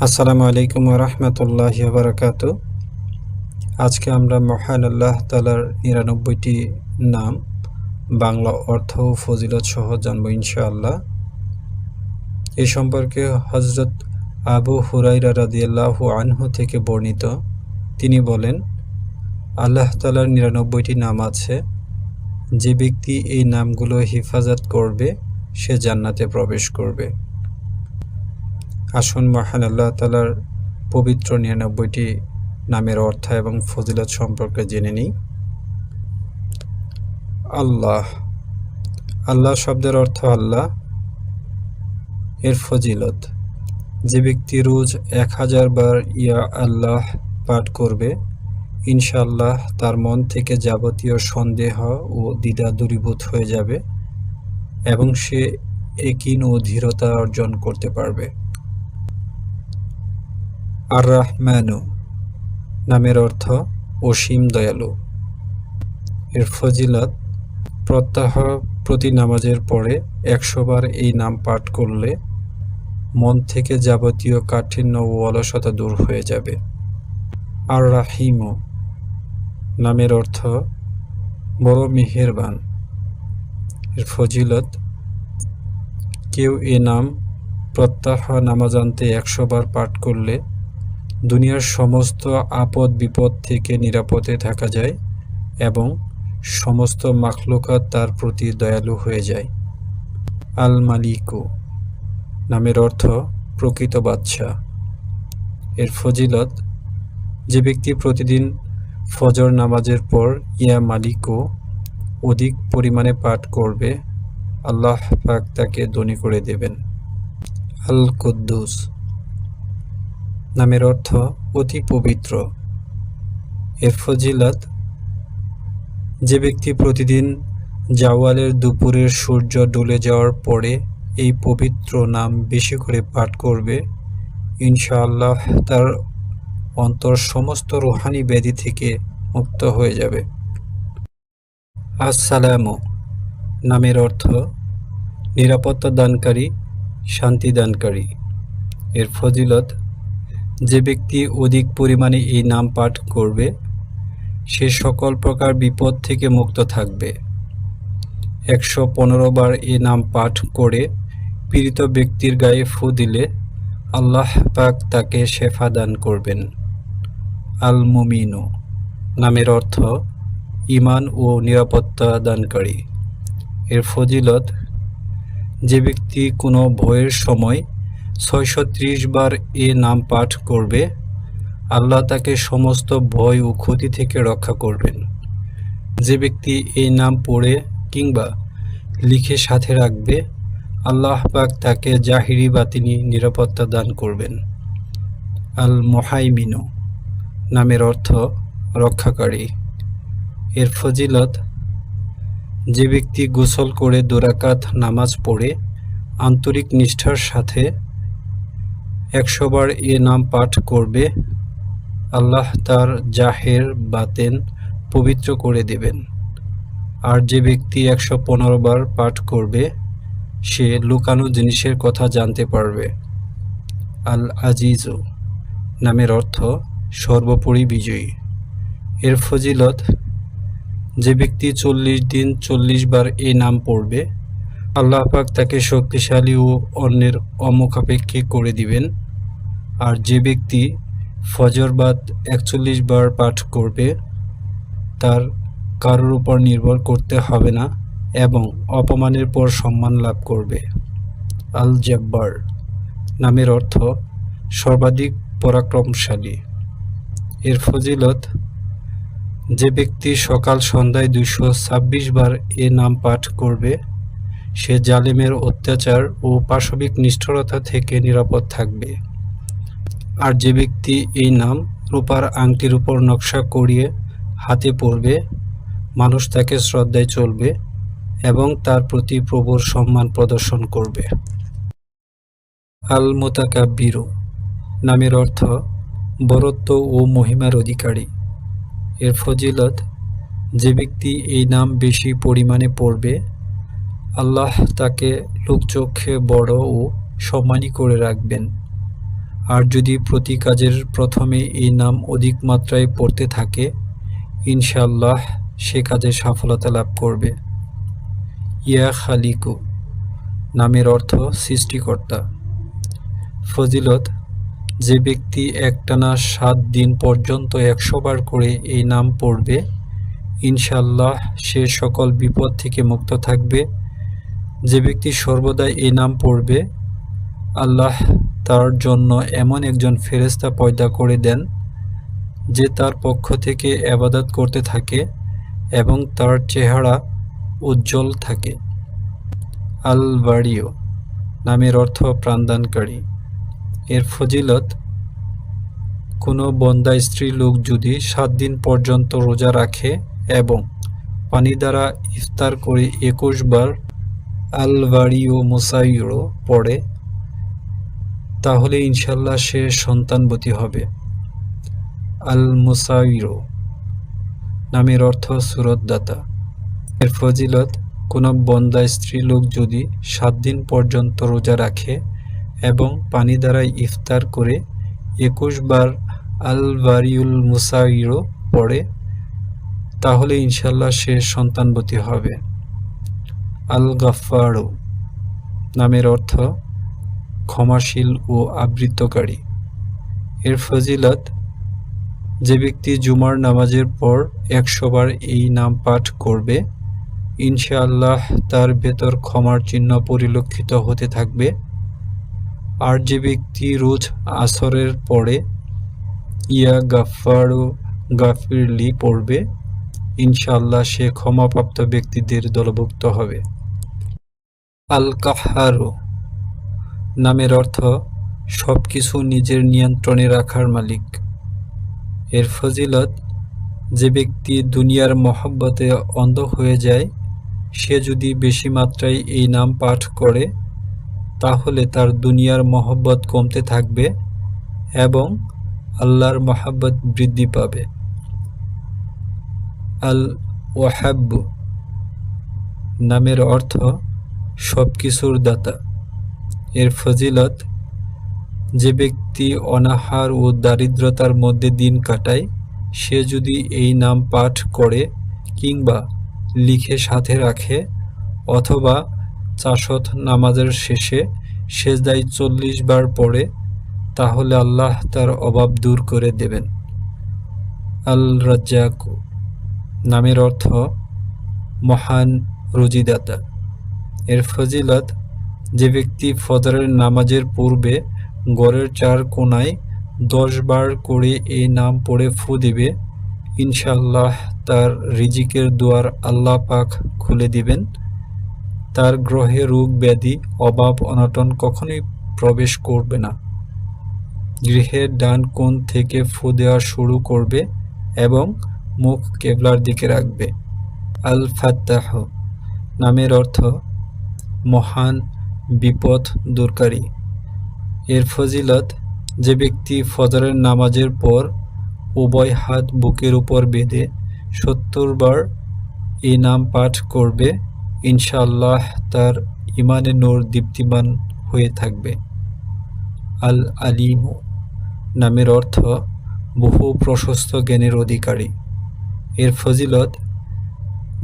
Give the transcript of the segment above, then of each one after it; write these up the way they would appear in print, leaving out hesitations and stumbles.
আসসালামু আলাইকুম রহমতুল্লাহ বারাকাতু। আজকে আমরা মহান আল্লাহ তালার ৯৯টি নাম বাংলা অর্থ ও ফজিলত সহ জানব ইনশাআল্লাহ। এ সম্পর্কে হজরত আবু হুরাইরা রাদিয়াল্লাহু আনহু থেকে বর্ণিত, তিনি বলেন, আল্লাহ তালার ৯৯টি নাম আছে, যে ব্যক্তি এই নামগুলো হিফাজত করবে সে জান্নাতে প্রবেশ করবে। আসুন মহান আল্লাহ তালার পবিত্র ৯৯টি নামের অর্থ এবং ফজিলত সম্পর্কে জেনে নিই। আল্লাহ। আল্লাহ শব্দের অর্থ আল্লাহ। এর ফজিলত, যে ব্যক্তি রোজ ১০০০ বার ইয়া আল্লাহ পাঠ করবে, ইনশাআল্লাহ তার মন থেকে যাবতীয় সন্দেহ ও দ্বিধা দূরীভূত হয়ে যাবে এবং সে ইয়াকিন ও দৃঢ়তা অর্জন করতে পারবে। আর রহমানু নামের অর্থ অসীম দয়ালু। এর ফজিলত, প্রত্যহ প্রতি নামাজের পরে ১০০ বার এই নাম পাঠ করলে মন থেকে যাবতীয় কাঠিন্য ও অলসতা দূর হয়ে যাবে। আর রাহিমু নামের অর্থ বড় মেহেরবান। এর ফজিলত, কেউ এ নাম প্রত্যহ নামাজান্তে ১০০ বার পাঠ করলে দুনিয়ার সমস্ত আপদ বিপদ থেকে নিরাপদে থাকা যায় এবং সমস্ত মাখলুকাত তার প্রতি দয়ালু হয়ে যায়। আল মালিকু নামের অর্থ প্রকৃত বাদশাহ। এর ফজিলত, যে ব্যক্তি প্রতিদিন ফজর নামাজের পর ইয়া মালিকু অধিক পরিমাণে পাঠ করবে, আল্লাহ পাক তাকে ধনী করে দেবেন। আল কুদ্দুস নামের অর্থ অতি পবিত্র। এর ফজিলত, যে ব্যক্তি প্রতিদিন জাওয়ালের দুপুরের সূর্য ডুবে যাওয়ার পরে এই পবিত্র নাম বেশি করে পাঠ করবে, ইনশাআল্লাহ তার অন্তর সমস্ত রুহানি ব্যাধি থেকে মুক্ত হয়ে যাবে। আসসালামু নামের অর্থ নিরাপত্তা দানকারী, শান্তি দানকারী। এর ফজিলত, যে ব্যক্তি অধিক পরিমাণে এই নাম পাঠ করবে সে সকল প্রকার বিপদ থেকে মুক্ত থাকবে। ১১৫ বার এই নাম পাঠ করে পীড়িত ব্যক্তির গায়ে ফু দিলে আল্লাহ পাক তাকে শেফা দান করবেন। আল মুমিনু নামের অর্থ ঈমান ও নিরাপত্তা দানকারী। এর ফজিলত, যে ব্যক্তি কোনো ভয়ের সময় ৬৩০ বার এ নাম পাঠ করবে, আল্লাহ তাকে সমস্ত ভয় ও ক্ষতি থেকে রক্ষা করবেন। যে ব্যক্তি এই নাম পড়ে কিংবা লিখে সাথে রাখবে, আল্লাহ পাক তাকে জাহিরি বাতিনি নিরাপত্তা দান করবেন। আল মুহাইমিনু নামের অর্থ রক্ষাকারী। এর ফজিলত, যে ব্যক্তি গোসল করে ২ রাকাত নামাজ পড়ে আন্তরিক নিষ্ঠার সাথে ১০০ বার এ নাম পাঠ করবে, আল্লাহ তার জাহের বাতেন পবিত্র করে দেবেন। আর যে ব্যক্তি ১১৫ বার পাঠ করবে সে লুকানো জিনিসের কথা জানতে পারবে। আল আজিজু নামের অর্থ সর্বোপরি বিজয়ী। এর ফজিলত, যে ব্যক্তি ৪০ দিন ৪০ বার এই নাম পড়বে, আল্লাহ পাক তাকে শক্তিশালী ও অন্যের অমুখাপেক্ষী করে দিবেন। আর যে ব্যক্তি ফজর বাদ ৪১ বার পাঠ করবে তার কারোর উপর নির্ভর করতে হবে না এবং অপমানের পর সম্মান লাভ করবে। আল জব্বার নামের অর্থ সর্বাধিক পরাক্রমশালী। এর ফজিলত, যে ব্যক্তি সকাল সন্ধ্যায় ২২৬ বার এ নাম পাঠ করবে সে জালেমের অত্যাচার ও পাশবিক নিষ্ঠুরতা থেকে নিরাপদ থাকবে। আর যে ব্যক্তি এই নাম রূপার আংটির উপর নকশা করিয়ে হাতে পরবে, মানুষ তাকে শ্রদ্ধায় চলবে এবং তার প্রতি প্রভুর সম্মান প্রদর্শন করবে। আল মুতাকাব্বিরু নামের অর্থ বরত্ব ও মহিমার অধিকারী। এর ফজিলত, যে ব্যক্তি এই নাম বেশি পরিমাণে পড়বে, আল্লাহ তাকে লোকচক্ষে বড় ও সম্মানী করে রাখবেন। আর যদি প্রতি কাজের প্রথমে এই নাম অধিক মাত্রায় পড়তে থাকে, ইনশাআল্লাহ সে কাজে সফলতা লাভ করবে। ইয়া খালিকু নামের অর্থ সৃষ্টিকর্তা। ফজিলত: যে ব্যক্তি একটানা 7 দিন পর্যন্ত 100 বার করে এই নাম পড়বে, ইনশাআল্লাহ সে সকল বিপদ থেকে মুক্ত থাকবে। যে ব্যক্তি সর্বদা এই নাম পড়বে, আল্লাহ তার জন্য এমন একজন ফেরেশতা পয়দা করে দেন যে তার পক্ষ থেকে ইবাদত করতে থাকে এবং তার চেহারা উজ্জ্বল থাকে। আল বারিও নামের অর্থ প্রাণদানকারী। এর ফজিলত: কোনো বন্দা স্ত্রী লোক যদি 7 দিন পর্যন্ত রোজা রাখে এবং পানি দ্বারা ইফতার করে 21 বার আল বারিও মুসাইয়্যিরো পড়ে, তাহলে ইনশাআল্লাহ সে সন্তানবতী হবে। আল মুসাইয়্যিরো নামের অর্থ সুরতদাতা। এর ফজিলত: কোনো বন্দা স্ত্রী লোক যদি 7 দিন পর্যন্ত রোজা রাখে এবং পানি দ্বারা ইফতার করে 21 বার আল বারিউল মুসাইয়্যিরো পড়ে, তাহলে ইনশাআল্লাহ সে সন্তানবতী হবে। আল গাফফারু নামের অর্থ ক্ষমাশীল ও আবৃত্তকারী। এর ফজিলত: যে ব্যক্তি জুমার নামাজের পর 100 বার এই নাম পাঠ করবে, ইনশাআল্লাহ তার ভেতর ক্ষমার চিহ্ন পরিলক্ষিত হতে থাকবে। আর যে ব্যক্তি রোজ আসরের পরে ইয়া গাফফারু গাফিরলি পড়বে, ইনশাআল্লাহ সে ক্ষমাপ্রাপ্ত ব্যক্তিদের দলভুক্ত হবে। আল কাহ্হারু নামের অর্থ সবকিছু নিজের নিয়ন্ত্রণে রাখার মালিক। এর ফজিলত: যে ব্যক্তি দুনিয়ার মহব্বতে অন্ধ হয়ে যায়, সে যদি বেশি মাত্রায় এই নাম পাঠ করে, তাহলে তার দুনিয়ার মহব্বত কমতে থাকবে এবং আল্লাহর মহব্বত বৃদ্ধি পাবে। আল ওয়াহাব্বু নামের অর্থ সবকিছুর দাতা। এর ফজিলত: যে ব্যক্তি অনাহার ও দারিদ্রতার মধ্যে দিন কাটায়, সে যদি এই নাম পাঠ করে কিংবা লিখে সাথে রাখে অথবা চাশত নামাজের শেষে সেজদায় 40 বার পড়ে, তাহলে আল্লাহ তার অভাব দূর করে দেবেন। আল রাজ্জাকু নামের অর্থ মহান রুজিদাতা। এর ফজিলত: যে ব্যক্তি ফজরের নামাজের পূর্বে ঘরের 4 কোণায় 10 বার করে এই নাম পড়ে ফু দিবে, ইনশাআল্লাহ তার রিজিকের দুয়ার আল্লাহ পাক খুলে দিবেন। তার গ্রহে রোগ ব্যাধি অভাব অনটন কখনোই প্রবেশ করবে না। গৃহের ডান কোণ থেকে ফু দেওয়া শুরু করবে এবং মুখ কেবলার দিকে রাখবে। আল ফাত্তাহ নামের অর্থ মহান বিপদ দূরকারী। এর ফজিলত: যে ব্যক্তি ফজরের নামাজের পর উভয় হাত বুকের উপর বেঁধে 70 বার এই নাম পাঠ করবে, ইনশাআল্লাহ তার ইমানে নূর দীপ্তিমান হয়ে থাকবে। আল আলিমু নামের অর্থ বহু প্রশস্ত জ্ঞানের অধিকারী। এর ফজিলত: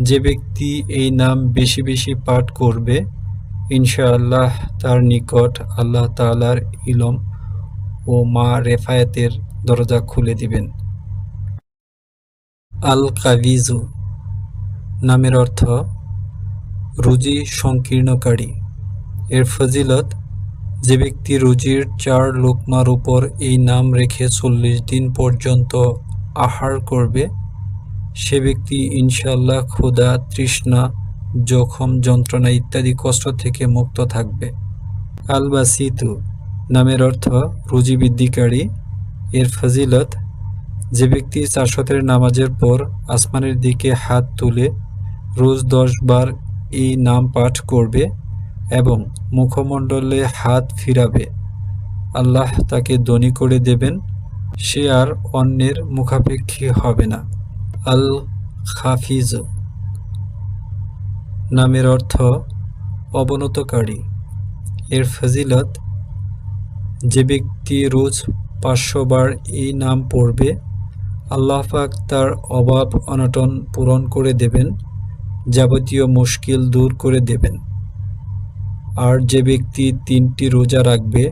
যে ব্যক্তি এই নাম বেশি বেশি পাঠ করবে, ইনশাআল্লাহ তার নিকট আল্লাহ তাআলার ইলম ও মারেফায়াতের দরজা খুলে দিবেন। আল কাবিজু নামের অর্থ রুজি সংকীর্ণকারী। এর ফজিলত: যে ব্যক্তি রুজির 4 লোকমার উপর এই নাম রেখে 40 দিন পর্যন্ত আহার করবে, সে ব্যক্তি ইনশাআল্লাহ ক্ষুধা তৃষ্ণা জখম যন্ত্রণা ইত্যাদি কষ্ট থেকে মুক্ত থাকবে। আল বাসিতু নামের অর্থ রুজি বৃদ্ধিকারী। এর ফজিলত: যে ব্যক্তি চাশতের নামাজের পর আসমানের দিকে হাত তুলে রোজ 10 বার এই নাম পাঠ করবে এবং মুখমণ্ডলে হাত ফিরাবে, আল্লাহ তাকে ধনী করে দেবেন, সে আর অন্যের মুখাপেক্ষী হবে না। আল হাফিজ নামের অর্থ অবনতকারী। এর ফজিলত: যে ব্যক্তি রোজ 500 বার এই নাম পড়বে, আল্লাহ পাক তার অভাব অনটন পূরণ করে দেবেন, যাবতীয় মুশকিল দূর করে দেবেন। আর যে ব্যক্তি 3টি রোজা রাখবে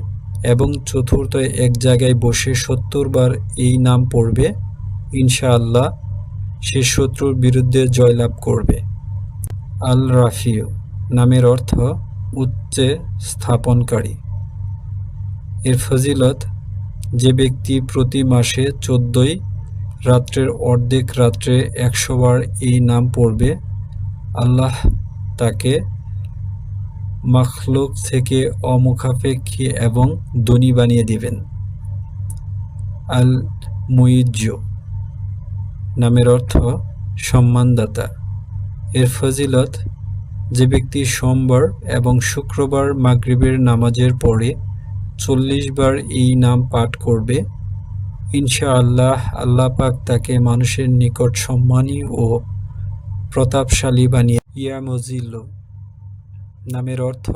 এবং চতুর্থ এক জায়গায় বসে 70 বার এই নাম পড়বে, ইনশাআল্লাহ সে শত্রুর বিরুদ্ধে জয়লাভ করবে। আল রাফিউ নামের অর্থ উচ্চে স্থাপনকারী। এর ফজিলত, যে ব্যক্তি প্রতি মাসে 14ই রাত্রের অর্ধেক রাত্রে 100 বার এই নাম পড়বে, আল্লাহ তাকে মাখলুক থেকে অমুখাপেক্ষী এবং ধনী বানিয়ে দিবেন। আল মুইজ্জু নামের অর্থ সম্মানদাতা। এর ফজিলত, যে ব্যক্তি সোমবার এবং শুক্রবার মাগরিবের নামাজের পরে 40 বার এই নাম পাঠ করবে, ইনশাআল্লাহ আল্লাহ পাক তাকে মানুষের নিকট সম্মানী ও প্রতাপশালী বানিয়ে। ইয়া মজিল্লু নামের অর্থ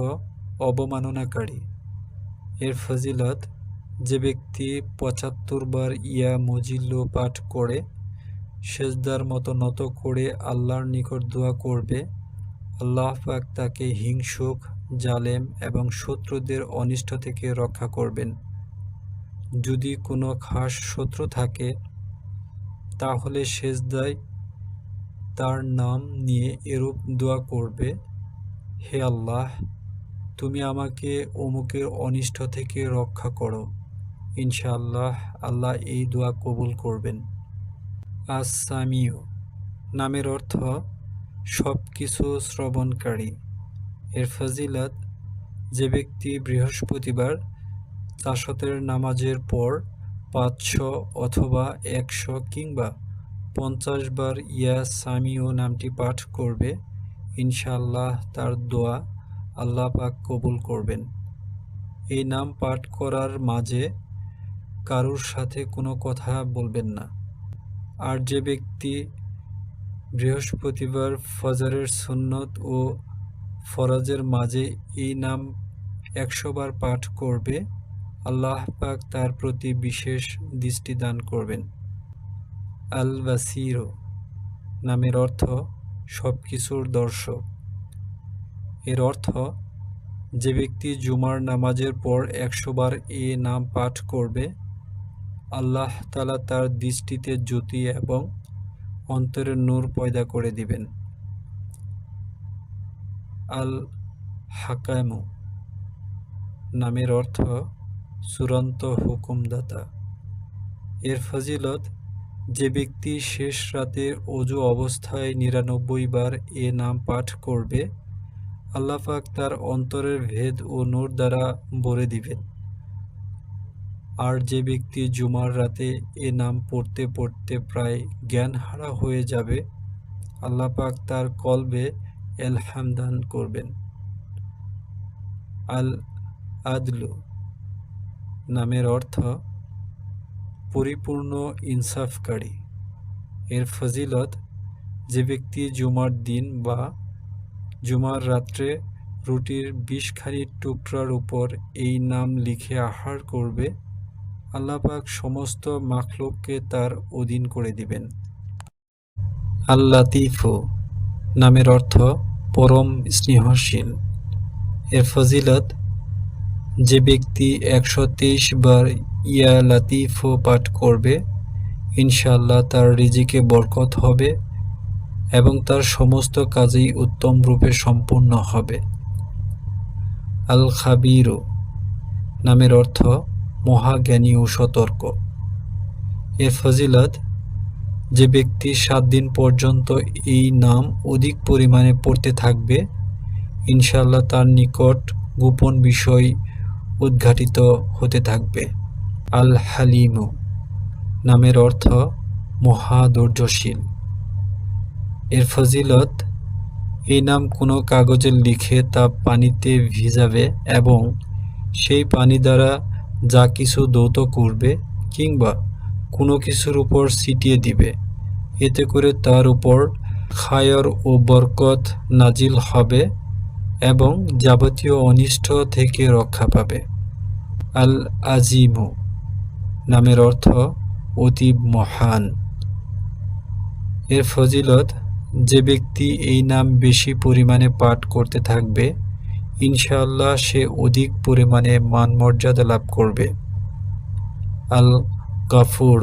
অবমাননাকারী। এর ফজিলত, যে ব্যক্তি 75 বার ইয়া মজিল্লু পাঠ করে সেজদার মতো নত করে আল্লাহর নিকট দোয়া করবে, আল্লাহ পাক তাকে হিংসুক, জালেম এবং শত্রুদের অনিষ্ট থেকে রক্ষা করবেন। যদি কোনো খাস শত্রু থাকে তাহলে সেজদায় তার নাম নিয়ে এরূপ দোয়া করবে, হে আল্লাহ, তুমি আমাকে অমুকের অনিষ্ট থেকে রক্ষা করো। ইনশাআল্লাহ আল্লাহ এই দোয়া কবুল করবেন। আস-সামিউ নামের অর্থ সব কিছু শ্রবণকারী। এর ফজিলত, যে ব্যক্তি বৃহস্পতিবার তাশতের নামাজের পর 500 অথবা 100 কিংবা 50 বার ইয়া সামিউ নামটি পাঠ করবে, ইনশাআল্লাহ তার দোয়া আল্লাহ পাক কবুল করবেন। এই নাম পাঠ করার মাঝে কারুর সাথে কোনো কথা বলবেন না। আর যে ব্যক্তি বৃহস্পতিবার ফজরের সুন্নত ও ফরজের মাঝে এই নাম 100 বার পাঠ করবে, আল্লাহ পাক তার প্রতি বিশেষ দৃষ্টি দান করবেন। আল বাসীর নামের অর্থ সব কিছুর দর্শক। এর অর্থ, যে ব্যক্তি জুমার নামাজের পর 100 বার এ নাম পাঠ করবে, আল্লাহ তাআলা তার দৃষ্টিতে জ্যোতি এবং অন্তরে নূর পয়দা করে দিবেন। আল হাকামু নামের অর্থ চূড়ান্ত হুকুমদাতা। এর ফজিলত, যে ব্যক্তি শেষ রাতে অজু অবস্থায় 99 বার এ নাম পাঠ করবে, আল্লাহ পাক তার অন্তরের ভেদ ও নূর দ্বারা ভরে দিবেন। আর যে ব্যক্তি জুমার রাতে এ নাম পড়তে পড়তে প্রায় জ্ঞান হারা হয়ে যাবে, আল্লাহ পাক তার কলবে ইলহাম দান করবেন। আল আদলু নামের অর্থ পরিপূর্ণ ইনসাফকারী। এর ফজিলত, যে ব্যক্তি জুমার দিন বা জুমার রাত্রে রুটির 20 খানি টুকরার উপর এই নাম লিখে আহার করবে, আল্লাহ পাক সমস্ত মাখলুককে তার অধীন করে দিবেন। আল লাতীফু নামের অর্থ পরম স্নেহশীল। এর ফজিলত, যে ব্যক্তি 123 বার ইয়া লাতীফু পাঠ করবে, ইনশাআল্লাহ তার রিজিকে বরকত হবে এবং তার সমস্ত কাজই উত্তম রূপে সম্পূর্ণ হবে। আল খাবীরু নামের অর্থ মহাজ্ঞানী ও সতর্ক। এর ফজিলত, যে ব্যক্তি 7 দিন পর্যন্ত এই নাম অধিক পরিমাণে পড়তে থাকবে, ইনশাআল্লাহ তার নিকট গোপন বিষয় উদ্ঘাটিত হতে থাকবে। আল হালিমু নামের অর্থ মহা ধৈর্যশীল। এর ফজিলত, এই নাম কোনো কাগজে লিখে তা পানিতে ভিজাবে এবং সেই পানি দ্বারা যা কিছু ধৌত করবে কিংবা কোনো কিছুর উপর ছিটিয়ে দিবে, এতে করে তার উপর খায়র ও বরকত নাজিল হবে এবং যাবতীয় অনিষ্ট থেকে রক্ষা পাবে। আল আজিমু নামের অর্থ অতি মহান। এর ফজিলত, যে ব্যক্তি এই নাম বেশি পরিমাণে পাঠ করতে থাকবে ইনশাআল্লাহ সে অধিক পরিমাণে মান মর্যাদা লাভ করবে। আল গাফুর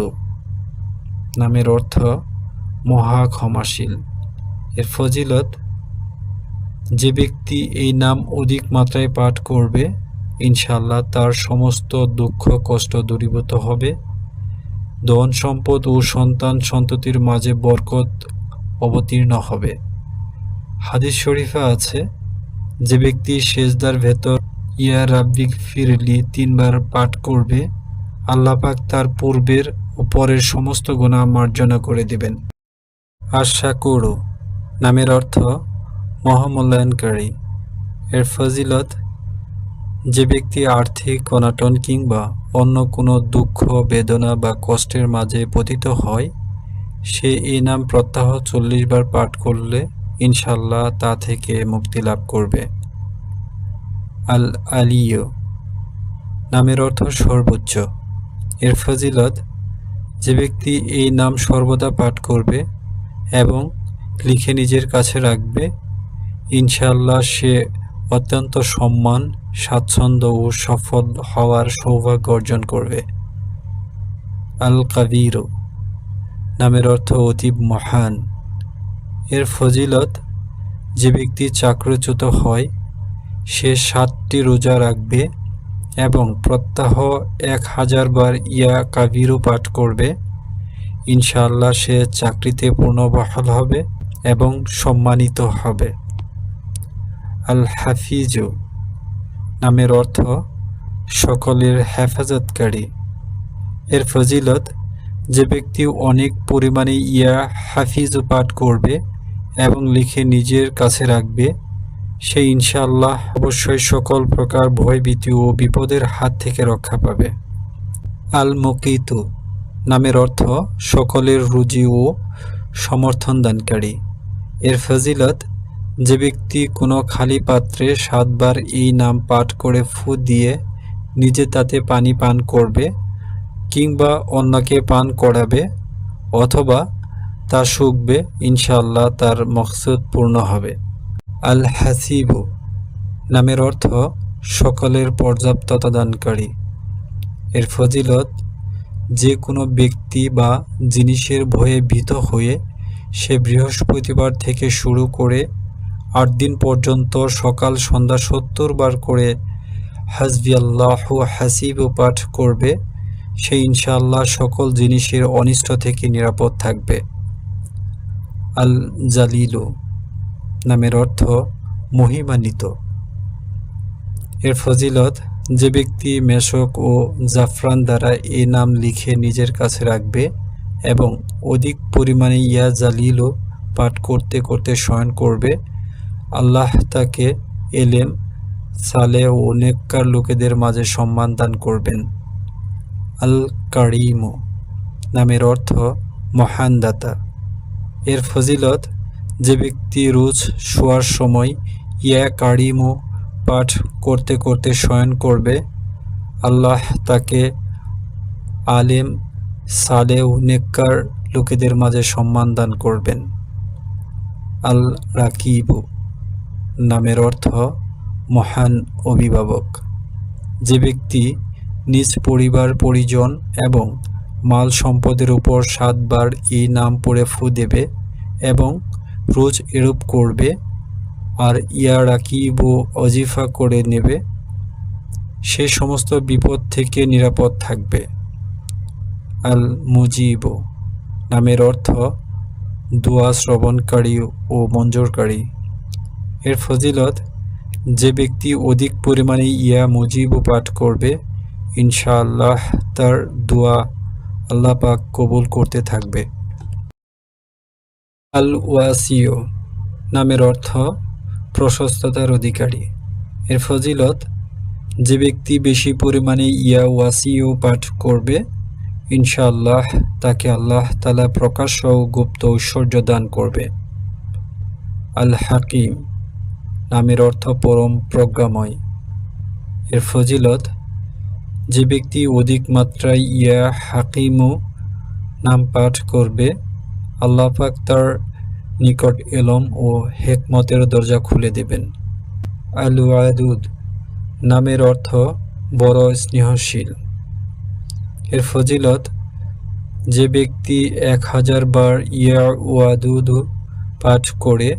নামের অর্থ মহা ক্ষমাশীল। এর ফজিলত, যে ব্যক্তি এই নাম অধিক মাত্রায় পাঠ করবে ইনশাআল্লাহ তার সমস্ত দুঃখ কষ্ট দূরীভূত হবে, ধন সম্পদ ও সন্তান সন্ততির মাঝে বরকত অবতীর্ণ হবে। হাদিস শরীফে আছে, যে ব্যক্তি সেজদার ভেতর ইয়া রাব্বিক ফিরলি 3 বার পাঠ করবে আল্লাহ পাক তার পূর্বের ও পরের সমস্ত গুনাহ মার্জনা করে দিবেন। আশ-শাকুর নামের অর্থ মহামূল্যায়নকারী। এর ফজিলত, যে ব্যক্তি আর্থিক অনটন কিংবা অন্য কোনো দুঃখ বেদনা বা কষ্টের মাঝে পতিত হয় সে এই নাম প্রত্যাহ 40 বার পাঠ করলে ইনশাআল্লাহ তা থেকে মুক্তি লাভ করবে। আল আলিয় নামের অর্থ সর্বোচ্চ। এর ফজিলত, যে ব্যক্তি এই নাম সর্বদা পাঠ করবে এবং লিখে নিজের কাছে রাখবে ইনশাআল্লাহ সে অত্যন্ত সম্মান, স্বাচ্ছন্দ্য ও সফল হওয়ার সৌভাগ্য অর্জন করবে। আল কাবীর নামের অর্থ অতি মহান। এর ফজিলত, যে ব্যক্তি চাকরিচ্যুত হয় সে 7টি রোজা রাখবে এবং প্রত্যাহ 1000 বার ইয়া কাবীরু পাঠ করবে ইনশাআল্লাহ সে চাকরিতে পুনর্বহাল হবে এবং সম্মানিত হবে। আল হাফিজু নামের অর্থ সকলের হেফাজতকারী। এর ফজিলত, যে ব্যক্তি অনেক পরিমাণে ইয়া হাফিজু পাঠ করবে এবং লিখে নিজের কাছে রাখবে সে ইনশাআল্লাহ অবশ্যই সকল প্রকার ভয়ভীতি ও বিপদের হাত থেকে রক্ষা পাবে। আল মুকিতু নামের অর্থ সকলের রুজি ও সমর্থন দানকারী। এর ফজিলত, যে ব্যক্তি কোনো খালি পাত্রে 7 বার এই নাম পাঠ করে ফু দিয়ে নিজে তাতে পানি পান করবে কিংবা অন্যকে পান করাবে অথবা তা শুকবে ইনশাআল্লাহ তার মকসুদ পূর্ণ হবে। আল হাসিবু নামের অর্থ সকলের পর্যাপ্ততা দানকারী। এর ফজিলত, যে কোনো ব্যক্তি বা জিনিসের ভয়ে ভীত হয়ে সে বৃহস্পতিবার থেকে শুরু করে 8 দিন পর্যন্ত সকাল সন্ধ্যা 70 বার করে হাসবিয়াল্লাহু হাসিবু পাঠ করবে সে ইনশাআল্লাহ সকল জিনিসের অনিষ্ট থেকে নিরাপদ থাকবে। আল জালিলু নামের অর্থ মহিমান্বিত। এর ফজিলত, যে ব্যক্তি মেশক ও জাফরান দ্বারা এই নাম লিখে নিজের কাছে রাখবে এবং অধিক পরিমাণে ইয়া জালিলু পাঠ করতে করতে শয়ন করবে আল্লাহ তাকে এলেম, সালেহ ও নেককার লোকেদের মাঝে সম্মান দান করবেন। আল কারিমু নামের অর্থ মহান দাতা। এর ফজিলত, যে ব্যক্তি রোজ শোয়ার সময় ইয়া কারিমু পাঠ করতে করতে শয়ন করবে আল্লাহ তাকে আলেম, সালেহ ও নেককার লোকেদের মাঝে সম্মান দান করবেন। আল রাকিবু নামের অর্থ মহান অভিভাবক। যে ব্যক্তি নিজ পরিবার পরিজন এবং মাল সম্পদের উপর 7 বার এই নাম পড়ে ফু দেবে এবং রোজ এরূপ করবে আর ইয়া রাকিব ও অজিফা করে নেবে সে সমস্ত বিপদ থেকে নিরাপদ থাকবে। আল মুজিব নামের অর্থ দোয়া শ্রবণকারী ও মঞ্জুরকারী। এর ফজিলত, যে ব্যক্তি অধিক পরিমাণে ইয়া মুজিব পাঠ করবে ইনশাআল্লাহ তার দোয়া আল্লাহ পাক কবুল করতে থাকবে। আল ওয়াসিও নামের অর্থ প্রশস্ততার অধিকারী। এর ফজিলত, যে ব্যক্তি বেশি পরিমাণে ইয়া ওয়াসিও পাঠ করবে ইনশাআল্লাহ তাকে আল্লাহ তাআলা প্রকাশ্য ও গুপ্ত ঐশ্বর্য দান করবে। আল হাকিম নামের অর্থ পরম প্রজ্ঞাময়। এর ফজিলত, যে ব্যক্তি অধিক মাত্রায় ইয়া হাকিমু নাম পাঠ করবে, আল্লাহ পাক তার নিকট এলম ও হেকমতের দরজা খুলে দেবেন। আল ওয়াদুদ নামের অর্থ বড় স্নেহশীল। এর ফজিলত, যে ব্যক্তি 1000 বার ইয়া ওয়াদুদ পাঠ করে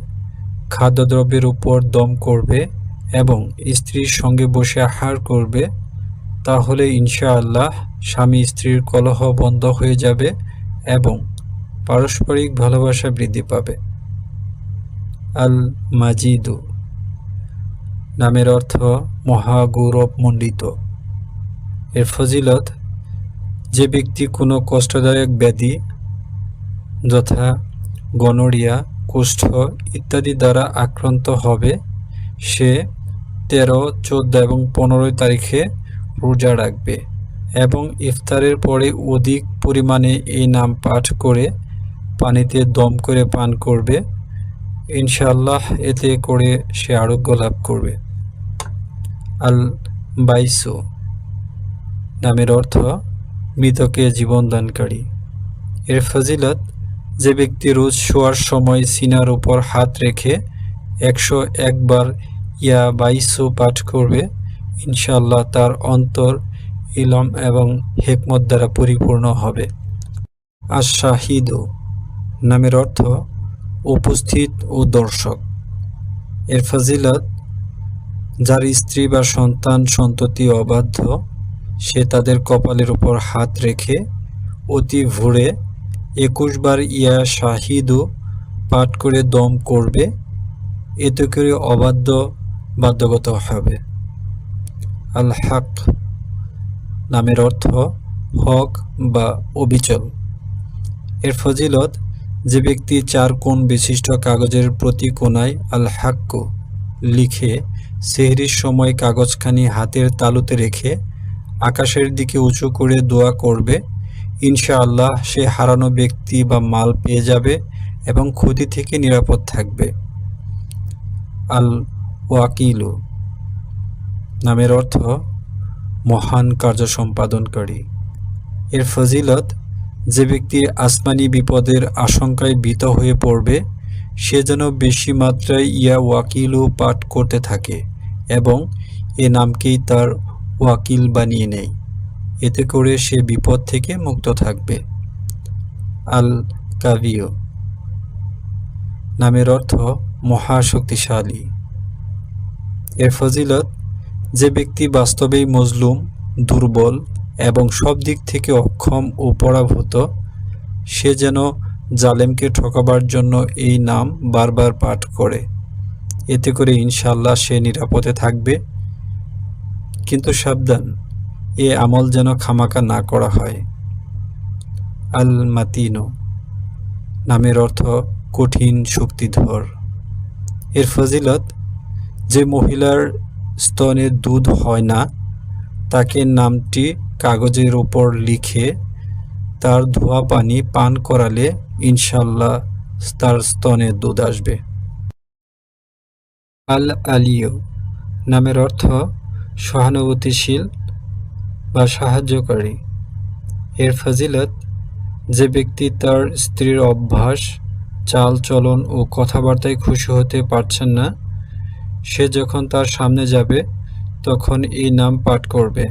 খাদ্যদ্রব্যের উপর দম করবে এবং স্ত্রীর সঙ্গে বসে আহার করবে, তাহলে ইনশাআল্লাহ স্বামী স্ত্রীর কলহ বন্ধ হয়ে যাবে এবং পারস্পরিক ভালোবাসা বৃদ্ধি পাবে। আল মাজিদু নামের অর্থ মহাগৌরবমণ্ডিত। এর ফজিলত, যে ব্যক্তি কোনো কষ্টদায়ক ব্যাধি যথা গনোরিয়া, কুষ্ঠ ইত্যাদি দ্বারা আক্রান্ত হবে, সে 13, 14 এবং 15 তারিখে রোজা রাখবে এবং ইফতারের পরে অধিক পরিমাণে এই নাম পাঠ করে পানিতে দম করে পান করবে। ইনশাআল্লাহ এতে করে সে আরোগ্য লাভ করবে। আল বাইসু নামের অর্থ মৃতকে জীবন দানকারী। এর ফজিলত, যে ব্যক্তি রোজ শোয়ার সময় সিনার উপর হাত রেখে 101 বার ইয়া বাইসু পাঠ করবে, ইনশাআল্লাহ তার অন্তর ইলম এবং হেকমত দ্বারা পরিপূর্ণ হবে। আশ-শাহিদু নামের অর্থ উপস্থিত ও দর্শক। এর ফজিলত, যার স্ত্রী বা সন্তান সন্ততি অবাধ্য, সে তাদের কপালের উপর হাত রেখে অতি ভোরে 21 বার ইয়া শাহিদু পাঠ করে দম করবে, এতে করে অবাধ্য বাধ্যগত হবে। আল হক নামের অর্থ হক বা অবিচল। এর ফজিলত, যে ব্যক্তি 4 কোণ বিশিষ্ট কাগজের প্রতি কোণায় আল হাক্কু লিখে সেহরির সময় কাগজখানি হাতের তালুতে রেখে আকাশের দিকে উঁচু করে দোয়া করবে, ইনশাআল্লাহ সে হারানো ব্যক্তি বা মাল পেয়ে যাবে এবং ক্ষতি থেকে নিরাপদ থাকবে। আল ওয়াকিলু নামের অর্থ মহান কার্য সম্পাদনকারী। এর ফজিলত, যে ব্যক্তি আসমানি বিপদের আশঙ্কায় ভীত হয়ে পড়বে, সে যেন বেশি মাত্রায় ইয়া ওয়াকিলু পাঠ করতে থাকে এবং এ নামকেই তার ওয়াকিল বানিয়ে নেয়, এতে করে সে বিপদ থেকে মুক্ত থাকবে। আল কাবিউ নামের অর্থ মহাশক্তিশালী। এর ফজিলত, যে ব্যক্তি বাস্তবেই মজলুম, দুর্বল এবং সব দিক থেকে অক্ষম ও পরাভূত, সে যেন জালেমকে ঠকাবার জন্য এই নাম বারবার পাঠ করে, এতে করে ইনশাআল্লাহ সে নিরাপদে থাকবে। কিন্তু সাবধান, এ আমল যেন খামাকা না করা হয়। আল মাতিনু নামের অর্থ কঠিন শক্তিধর। এর ফজিলত, যে মহিলার স্তনে দুধ হয় না, তাকে নামটি কাগজের উপর লিখে তার ধোয়া পানি পান করালে ইনশাআল্লাহ তার স্তনে দুধ আসবে। আল আলিয়ু নামের অর্থ সহানুভূতিশীল বা সাহায্যকারী। এর ফজিলত, যে ব্যক্তি তার স্ত্রীর অভ্যাস, চাল চলন ও কথাবার্তায় খুশি হতে পারছেন না, সে যখন তার সামনে যাবে তখন এই নাম পাঠ করবে,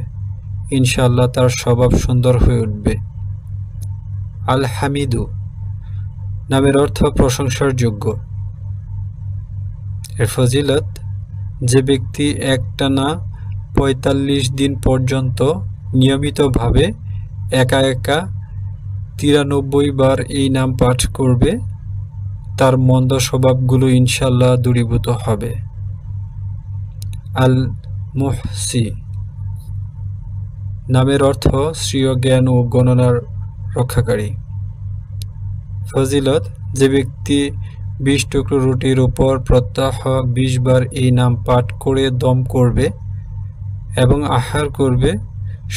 ইনশাআল্লাহ তার স্বভাব সুন্দর হয়ে উঠবে। আল হামিদু নামের অর্থ প্রশংসার যোগ্য। এর ফজিলত, যে ব্যক্তি একটানা 45 দিন পর্যন্ত নিয়মিতভাবে একা একা 93 বার এই নাম পাঠ করবে, তার মন্দ স্বভাবগুলো ইনশাআল্লাহ দূরীভূত হবে। আল মুহসি নামের অর্থ শ্রেয় জ্ঞান ও গণনার রক্ষাকারী। ফজিলত, যে ব্যক্তি 20 টুকরো রুটির উপর প্রত্যহ 20 বার এই নাম পাঠ করে দম করবে এবং আহার করবে,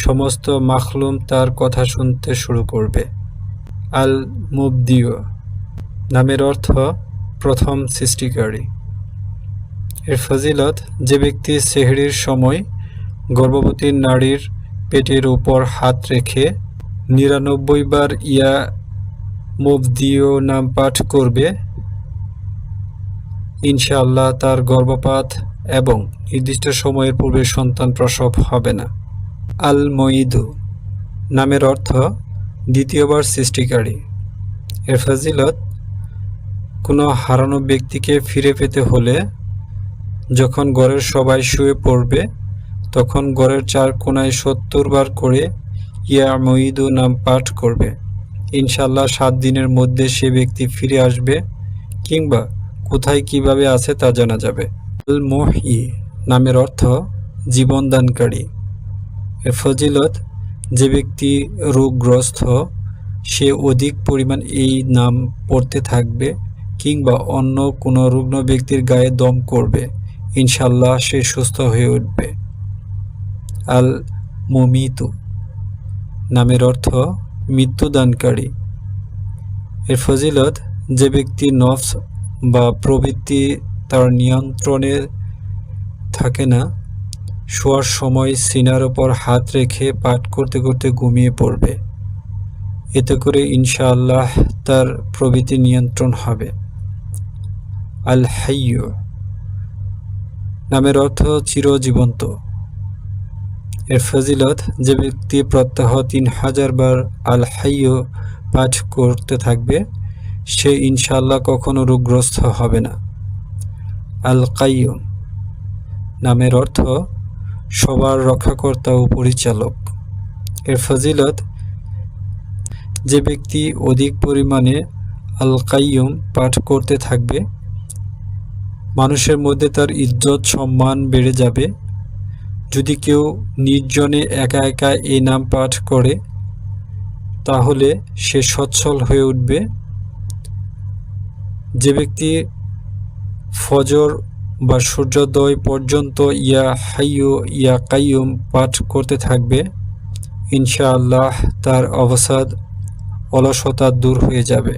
সমস্ত মাখলুম তার কথা শুনতে শুরু করবে। আল মুবদিউ নামের অর্থ প্রথম সৃষ্টিকারী। এর ফজিলত, যে ব্যক্তি সেহরির সময় গর্ভবতী নারীর পেটের উপর হাত রেখে ৯৯ বার ইয়া মুবদিউ নাম পাঠ করবে, ইনশাআল্লাহ তার গর্ভপাত এবং নির্দিষ্ট সময়ের পূর্বে সন্তান প্রসব হবে না। আল মুঈদু নামের অর্থ দ্বিতীয়বার সৃষ্টিকারী। এর ফজিলত, কোনো হারানো ব্যক্তিকে ফিরে পেতে হলে যখন ঘরের সবাই শুয়ে পড়বে তখন ঘরের ৪ কোণায় ৭০ বার করে ইয়া মুঈদু নাম পাঠ করবে, ইনশাআল্লাহ ৭ দিনের মধ্যে সে ব্যক্তি ফিরে আসবে কিংবা কোথায় কিভাবে আছে তা জানা যাবে। আল মুহয়ি নামের অর্থ জীবনদানকারী। এর ফজিলত, যে ব্যক্তি রোগগ্রস্ত সে অধিক পরিমাণ এই নাম পড়তে থাকবে কিংবা অন্য কোনো রুগ্ন ব্যক্তির গায়ে দম করবে, ইনশাআল্লাহ সে সুস্থ হয়ে উঠবে। আল মুমিতু নামের অর্থ মৃত্যুদানকারী। এর ফজিলত, যে ব্যক্তি নফস বা প্রবৃত্তি তার নিয়ন্ত্রণে থাকে না, শোয়ার সময় সিনার উপর হাত রেখে পাঠ করতে করতে ঘুমিয়ে পড়বে, এতে করে ইনশাআল্লাহ তার প্রবৃত্তি নিয়ন্ত্রণ হবে। আল হাইয়্যু নামের অর্থ চিরজীবন্ত। এর ফজিলত, যে ব্যক্তি প্রত্যহ ৩০০০ বার আল হাইয়্যু পাঠ করতে থাকবে সে ইনশাআল্লাহ কখনো রোগগ্রস্ত হবে না। আল কাইয়ুম নামের অর্থ সবার রক্ষাকর্তা ও পরিচালক। এর ফজিলত, যে ব্যক্তি অধিক পরিমাণে আল কাইয়ুম পাঠ করতে থাকবে মানুষের মধ্যে তার ইজ্জত সম্মান বেড়ে যাবে। যদি কেউ নির্জনে একা একা এই নাম পাঠ করে তাহলে সে সচ্ছল হয়ে উঠবে। যে ব্যক্তি ফজর বা সূর্যোদয় পর্যন্ত ইয়া হাইয়্যু ইয়া কাইয়ুম পাঠ করতে থাকবে ইনশাআল্লাহ তার অবসাদ অলসতা দূর হয়ে যাবে।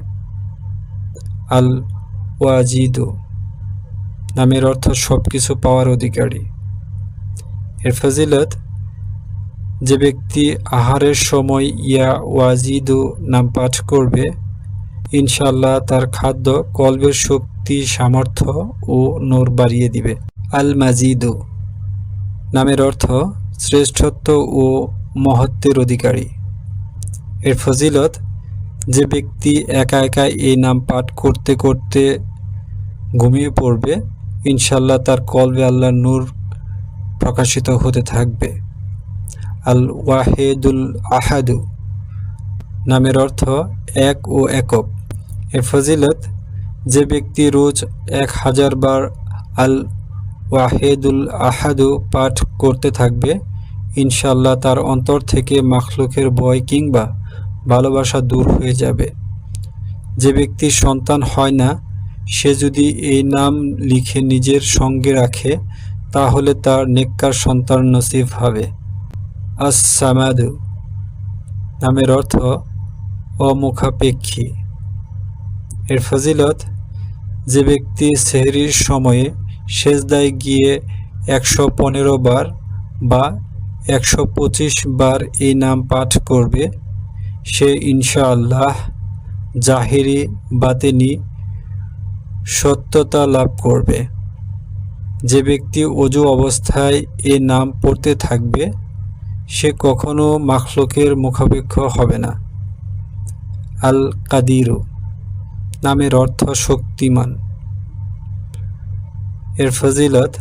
আল ওয়াজিদু নামের অর্থ সবকিছু পাওয়ার অধিকারী। এর ফজিলত, যে ব্যক্তি আহারের সময় ইয়া ওয়াজিদু নাম পাঠ করবে ইনশাআল্লাহ তার খাদ্য কলবের শক্তি সামর্থ্য ও নূর বাড়িয়ে দিবে। আল মাজিদু নামের অর্থ শ্রেষ্ঠত্ব ও মহত্বের অধিকারী। এর ফজিলত, যে ব্যক্তি একা একা এই নাম পাঠ করতে করতে ঘুমিয়ে পড়বে ইনশাআল্লাহ তার কলবে আল্লাহর নূর প্রকাশিত হতে থাকবে। আল ওয়াহিদুল আহাদু নামের অর্থ এক ও একক। এর ফজিলত, যে ব্যক্তি রোজ ১০০০ বার আল ওয়াহিদুল আহাদু পাঠ করতে থাকবে ইনশাআল্লাহ তার অন্তর থেকে মাখলুকের ভয় কিংবা ভালোবাসা দূর হয়ে যাবে। যে ব্যক্তির সন্তান হয় না সে যদি এই নাম লিখে নিজের সঙ্গে রাখে তাহলে তার নেককার সন্তান নসিব হবে। আস-সামাদু নামের অর্থ অমুখাপেক্ষী। এর ফজিলত, যে ব্যক্তি সেহরির সময়ে সেজদায় গিয়ে ১১৫ বার বা ১২৫ বার এই নাম পাঠ করবে সে ইনশাআল্লাহ জাহিরি বাতিনি সত্যতা লাভ করবে। যে ব্যক্তি ওযু অবস্থায় এই নাম পড়তে থাকবে সে কখনো মাখলুকের মুখাপেক্ষ হবে না। আল কাদিরু নামের অর্থ শক্তিমান। এর ফজিলত,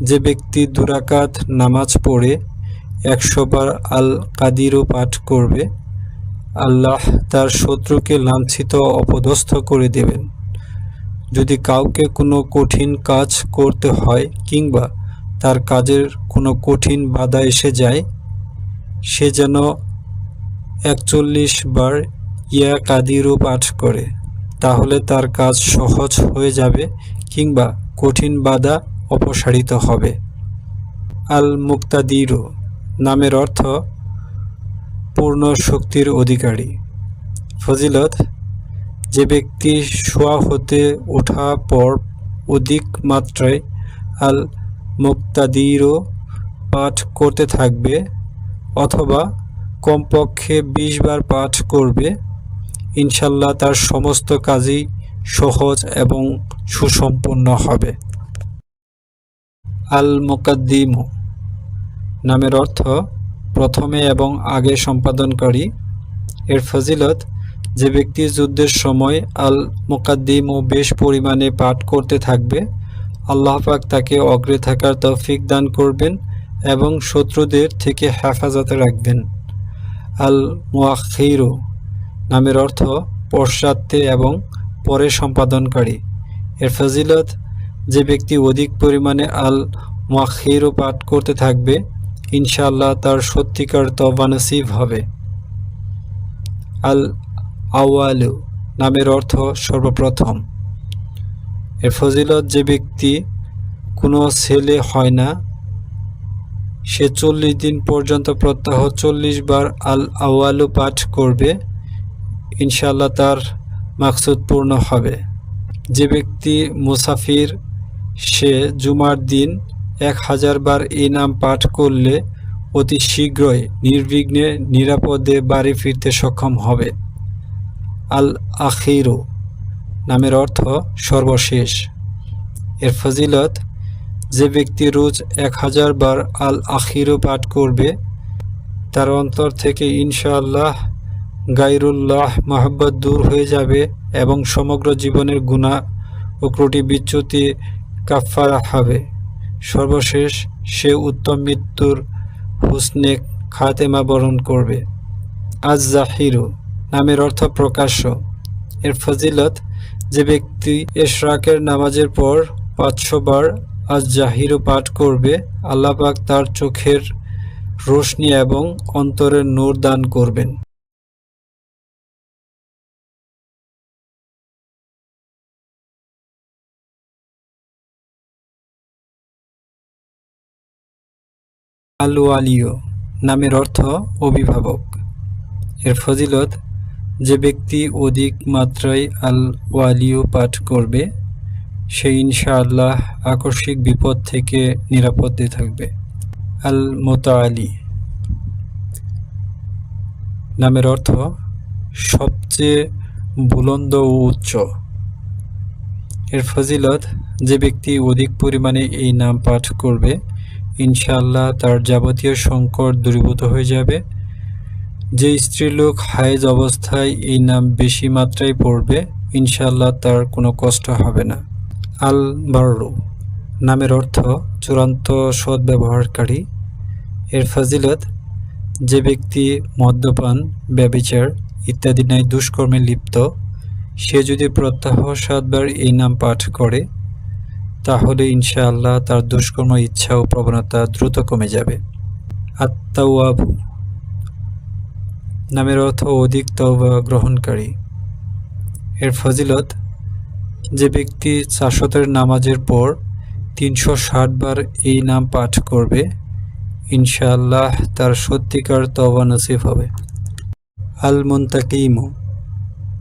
যে ব্যক্তি ২ রাকাত নামাজ পড়ে ১০০ বার আল কাদিরু পাঠ করবে আল্লাহ তার শত্রুকে লাঞ্ছিত অপদস্থ করে দেবেন। যদি কাউকে কোনো কঠিন কাজ করতে হয় কিংবা তার কাজের কোনো কঠিন বাধা এসে যায় সে যেন ৪১ বার ইয়া কাদিরু পাঠ করে তাহলে তার কাজ সহজ হয়ে যাবে কিংবা কঠিন বাধা অপসারিত হবে। আল মুক্তাদিরু নামের অর্থ পূর্ণ শক্তির অধিকারী। ফজিলত, যে ব্যক্তি শোয়া হতে ওঠা পর অধিক মাত্রায় আল মুক্তাদিরু পাঠ করতে থাকবে অথবা কমপক্ষে 20 বার পাঠ করবে, ইনশাল্লাহ তার সমস্ত কাজই সহজ এবং সুসম্পন্ন হবে। আল মুকাদ্দিমু নামের অর্থ প্রথমে এবং আগে সম্পাদনকারী। এর ফজিলত, যে ব্যক্তি যুদ্ধের সময় আল মুকাদ্দিমু বেশ পরিমাণে পাঠ করতে থাকবে, আল্লাহ পাক তাকে অগ্রে থাকার তৌফিক দান করবেন এবং শত্রুদের থেকে হেফাজতে রাখবেন। আল মুআখিরু নামের অর্থ পশ্চাতে এবং পরে সম্পাদনকারী। এর ফজিলত, যে ব্যক্তি অধিক পরিমাণে আল মুআখিরু পাঠ করতে থাকবে, ইনশাআল্লাহ তার সত্যিকার তওবা নসিব হবে। আল আওয়ালু নামের অর্থ সর্বপ্রথম। এর ফজিলত, যে ব্যক্তি কোনো ছেলে হয় না, সে 40 দিন পর্যন্ত প্রত্যহ 40 বার আল আওয়ালু পাঠ করবে, ইনশাআল্লাহ তার মাকসুদ পূর্ণ হবে। যে ব্যক্তি মুসাফির, সে জুমার দিন 1000 বার এই নাম পাঠ করলে অতি শীঘ্রই নির্বিঘ্নে নিরাপদে বাড়ি ফিরতে সক্ষম হবে। আল আখিরু নামের অর্থ সর্বশেষ। এর ফজিলত, যে ব্যক্তি রোজ 1000 বার আল আখিরু পাঠ করবে, তার অন্তর থেকে ইনশাআল্লাহ গায়রুল্লাহ মহব্বত দূর হয়ে যাবে এবং সমগ্র জীবনের গুনাহ ও ত্রুটি বিচ্যুতি কাফফারা হবে। সর্বশেষ সে উত্তম মৃত্যুর হুসনে খাতেমা বরণ করবে। আজ জাহিরু নামের অর্থ প্রকাশ্য। এর ফজিলত, যে ব্যক্তি ইশরাকের নামাজের পর 500 বার আজ জাহিরু পাঠ করবে, আল্লাহ পাক তার চোখের রোশনি এবং অন্তরের নূর দান করবেন। আল ওয়ালিউ নামের অর্থ অভিভাবক। এর ফজিলত, যে ব্যক্তি অধিক মাত্রায় আল ওয়ালিউ পাঠ করবে, সে ইনশাআল্লাহ আকস্মিক বিপদ থেকে নিরাপদে থাকবে। আল মুতাআলি নামের অর্থ সবচেয়ে বুলন্দ ও উচ্চ। এর ফজিলত, যে ব্যক্তি অধিক পরিমাণে এই নাম পাঠ করবে, ইনশাআল্লাহ তার যাবতীয় সংকট দূরীভূত হয়ে যাবে। যে স্ত্রীলোক হায়েজ অবস্থায় এই নাম বেশি মাত্রায় পড়বে, ইনশাআল্লাহ তার কোনো কষ্ট হবে না। আল বাররু নামের অর্থ চূড়ান্ত সদ্ব্যবহারকারী। এর ফজিলত, যে ব্যক্তি মদ্যপান, ব্যভিচার ইত্যাদি ন্যায় দুষ্কর্মে লিপ্ত, সে যদি প্রত্যহ 7 বার এই নাম পাঠ করে, তাহলে ইনশাআল্লাহ তার দুষ্কর্ম ইচ্ছা ও প্রবণতা দ্রুত কমে যাবে। আত-তাওয়াবু নামের অর্থ অধিক তওবা গ্রহণকারী। এর ফজিলত, যে ব্যক্তি চাশতের নামাজের পর 360 বার এই নাম পাঠ করবে, ইনশাআল্লাহ তার সত্যিকার তওবা নসিব হবে। আল মুনতাকিমু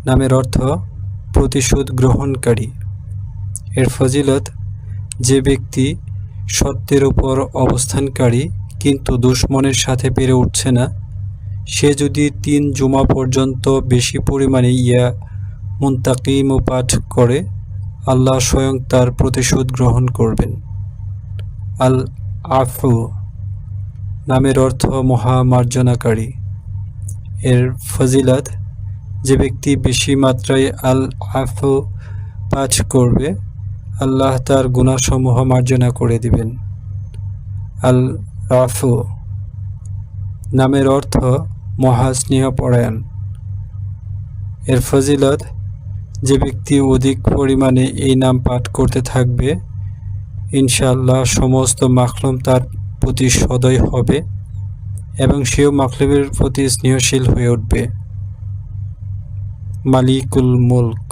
নামের অর্থ প্রতিশোধ গ্রহণকারী। এর ফজিলত, যে ব্যক্তি সত্যের উপর অবস্থানকারী কিন্তু দুশমনের সাথে পেরে উঠছে না, সে যদি 3 জুমা পর্যন্ত বেশি পরিমাণে ইয়া মুনতাকিমু পাঠ করে, আল্লাহ স্বয়ং তার প্রতিশোধ গ্রহণ করবেন। আল আফু নামের অর্থ মহামার্জনাকারী। এর ফজিলত, যে ব্যক্তি বেশি মাত্রায় আল আফু পাঠ করবে, আল্লাহ তার গুনাহসমূহ মার্জনা করে দিবেন। আল রাফু নামের অর্থ মহাস্নেহপরায়ণ। এর ফজিলত, যে ব্যক্তি অধিক পরিমাণে এই নাম পাঠ করতে থাকবে, ইনশাআল্লাহ সমস্ত মাখলুম তার প্রতি সদয় হবে এবং সেও মাখলুমের প্রতি স্নেহশীল হয়ে উঠবে। মালিকুল মুলক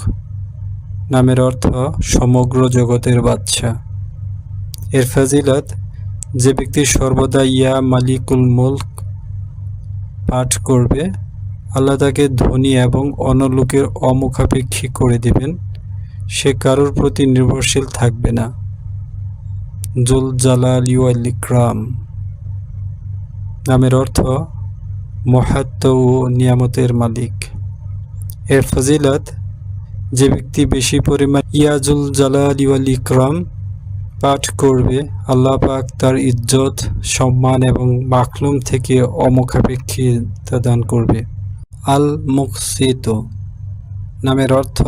নামের অর্থ সমগ্র জগতের বাদশা। এর ফজিলত, যে ব্যক্তি সর্বদা ইয়া মালিকুল মুলক পাঠ করবে, আল্লাহ তাকে ধনী এবং অন্য লোকের অমুখাপেক্ষী করে দিবেন। সে কারোর প্রতি নির্ভরশীল থাকবে না। জুল জালালি ওয়াল ইকরাম নামের অর্থ মহাত্ম ও নিয়ামতের মালিক। এর ফজিলত, যে ব্যক্তি বেশি পরিমাণ ইয়াজুল জালালি ওয়াল ইকরাম পাঠ করবে, আল্লাহ পাক তার ইজ্জত, সম্মান এবং মাখলুম থেকে অমুখাপেক্ষিতা দান করবে। আল মুকসিত নামের অর্থ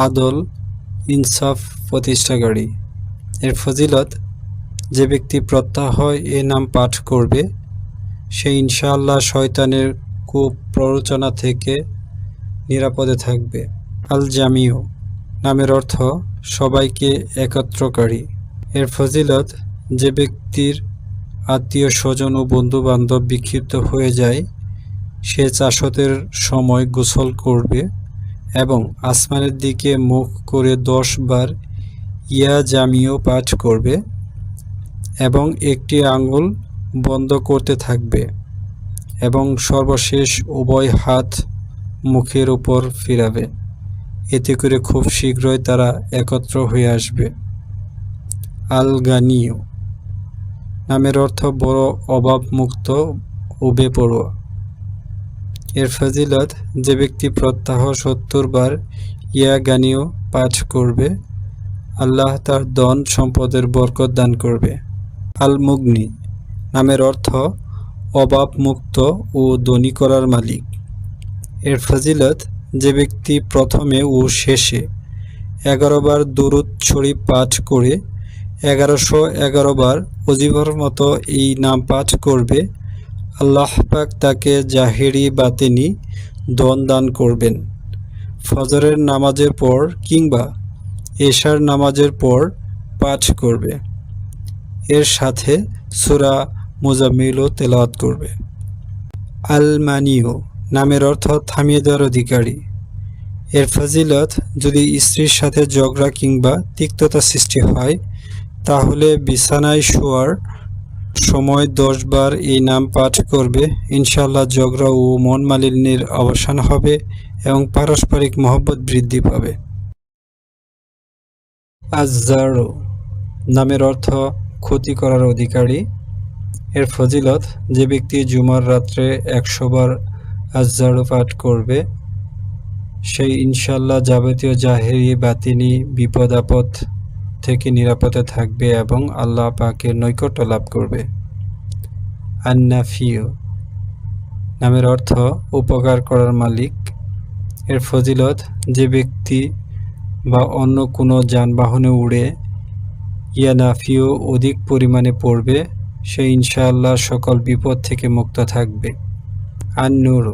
আদল, ইনসাফ প্রতিষ্ঠাকারী। এর ফজিলত, যে ব্যক্তি প্রত্যাহ এ নাম পাঠ করবে, সে ইনশাআল্লাহ শয়তানের কুপ্ররোচনা থেকে নিরাপদে থাকবে। আল জামিউ নামের অর্থ সবাইকে একত্রকারী। এর ফজিলত, যে ব্যক্তির আত্মীয় স্বজন ও বন্ধু বান্ধব বিক্ষিপ্ত হয়ে যায়, সে চাষতের সময় গোসল করবে এবং আসমানের দিকে মুখ করে 10 বার ইয়া জামিও পাঠ করবে এবং একটি আঙ্গুল বন্ধ করতে থাকবে এবং সর্বশেষ উভয় হাত মুখের উপর ফিরাবে। এতে করে খুব শীঘ্রই তারা একত্র হয়ে আসবে। আল গানিউ নামের অর্থ বড় অভাবমুক্ত ও বেপরোয়া। এর ফজিলত, যে ব্যক্তি প্রত্যাহ 70 বার ইয়া গানিউ পাঠ করবে, আল্লাহ তার ধন সম্পদের বরকত দান করবে। আল মুগনি নামের অর্থ অভাবমুক্ত ও ধনী করার মালিক। এর ফজিলত, যে ব্যক্তি প্রথমে ও শেষে 11 বার দুরূদ শরীফ পাঠ করে 1111 বার অজিফার মতো এই নাম পাঠ করবে, আল্লাহ পাক তাকে জাহেরি বাতিনি ধন দান করবেন। ফজরের নামাজের পর কিংবা এশার নামাজের পর পাঠ করবে। এর সাথে সূরা মুজাম্মিলও তেলাওয়াত করবে। আল মানিউ নামের অর্থ থামিয়ে দেওয়ার অধিকারী। এর ফজিলত, যদি স্ত্রীর সাথে ঝগড়া কিংবা তিক্ততা সৃষ্টি হয়, তাহলে বিছানায় শোয়ার সময় 10 বার এই নাম পাঠ করবে, ইনশাআল্লাহ ঝগড়া ও মন মালিন্যের অবসান হবে এবং পারস্পরিক মহব্বত বৃদ্ধি পাবে। আজ-জারু নামের অর্থ ক্ষতি করার অধিকারী। এর ফজিলত, যে ব্যক্তি জুমার রাত্রে 100 বার আজ-জারু পাঠ করবে, সেই ইনশাআল্লাহ যাবতীয় জাহেরি বাতিনি বিপদ আপদ থেকে নিরাপদে থাকবে এবং আল্লাহ পাকের নৈকট্য লাভ করবে। আন-নাফিউ নামের অর্থ উপকার করার মালিক। এর ফজিলত, যে ব্যক্তি বা অন্য কোনো যানবাহনে উড়ে ইয়া নাফিউ অধিক পরিমাণে পড়বে, সে ইনশাআল্লাহ সকল বিপদ থেকে মুক্ত থাকবে। আন-নূর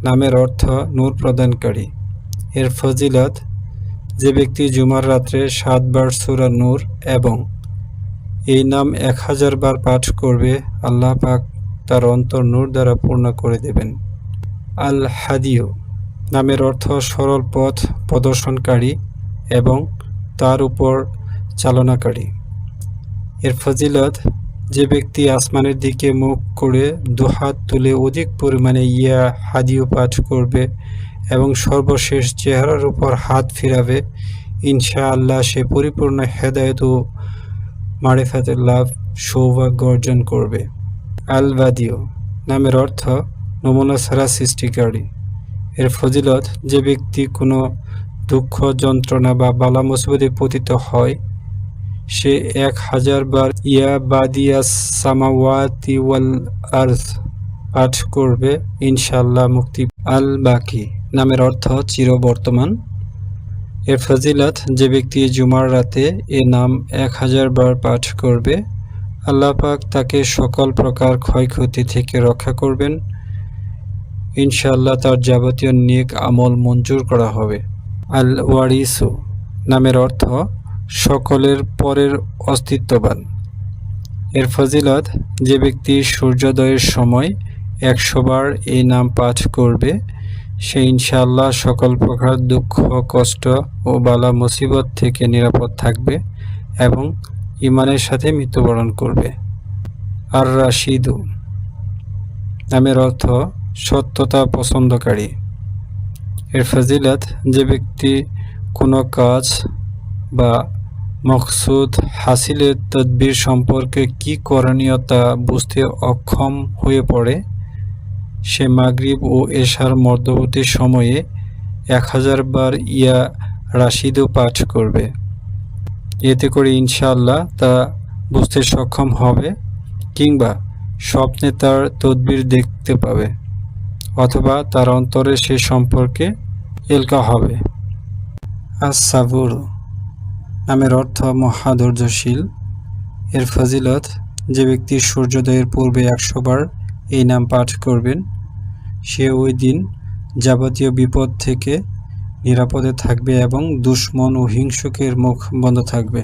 নামের অর্থ নূর প্রদানকারী। এর ফজিলত, যে ব্যক্তি জুমার রাত্রে 7 বার সূরা নূর এবং এই নাম 1000 বার পাঠ করবে, আল্লাহ পাক তার অন্তর নূর দ্বারা পূর্ণ করে দেবেন। আল হাদিউ নামের অর্থ সরল পথ প্রদর্শনকারী এবং তার উপর চালনাকারী। এর ফজিলত, যে ব্যক্তি আসমানের দিকে মুখ করে 2 হাত তুলে অধিক পরিমাণে ইয়া হাদিউ পাঠ করবে এবং সর্বশেষ চেহারার উপর হাত ফিরাবে, ইনশাআল্লাহ সে পরিপূর্ণ হেদায়েত ও মারিফাতের লাভ সৌভাগ্য অর্জন করবে। আল বাদিউ নামের অর্থ নমুনা ছাড়া সৃষ্টিকারী। এর ফজিলত, যে ব্যক্তি কোনো দুঃখ যন্ত্রণা বা বালা মুসিবতে পতিত হয়, সে 1000 বার ইয়া বাদিয়াস সামাওয়াতি ওয়াল আরদ পাঠ করবে, ইনশাআল্লাহ মুক্তি। আল বাকি নামের অর্থ চিরবর্তমান। এর ফজিলত, যে ব্যক্তি জুমার রাতে এ নাম 1000 বার পাঠ করবে, আল্লাহ পাক তাকে সকল প্রকার ক্ষয়ক্ষতি থেকে রক্ষা করবেন, ইনশাআল্লাহ তার যাবতীয় নেক আমল মঞ্জুর করা হবে। আল ওয়ারিসু নামের অর্থ সকলের পরের অস্তিত্ববান। এর ফজিলত, যে ব্যক্তি সূর্যোদয়ের সময় 100 বার এই নাম পাঠ করবে, সে ইনশাআল্লাহ সকল প্রকার দুঃখ কষ্ট ও বালা মুসিবত থেকে নিরাপদ থাকবে এবং ঈমানের সাথে মৃত্যুবরণ করবে। আর রাশিদু নামের অর্থ সত্যতা পছন্দকারী। এর ফজিলত, যে ব্যক্তি কোনো কাজ বা মকসুদ হাসিলের তদবির সম্পর্কে কি করণীয় তা বুঝতে অক্ষম হয়ে পড়ে, সে মাগরিব ও এশার মধ্যবর্তী সময়ে 1000 বার ইয়া রাশিদও পাঠ করবে। এতে করে ইনশাআল্লাহ তা বুঝতে সক্ষম হবে, কিংবা স্বপ্নে তার তদবির দেখতে পাবে, অথবা তার অন্তরে সে সম্পর্কে এলকা হবে। আস-সাবুর নামের অর্থ মহাধৈর্যশীল। এর ফজিলত, যে ব্যক্তি সূর্যোদয়ের পূর্বে 100 বার এই নাম পাঠ করবেন, সে ওই দিন যাবতীয় বিপদ থেকে নিরাপদে থাকবে এবং দুশমন ও হিংসুকের মুখ বন্ধ থাকবে।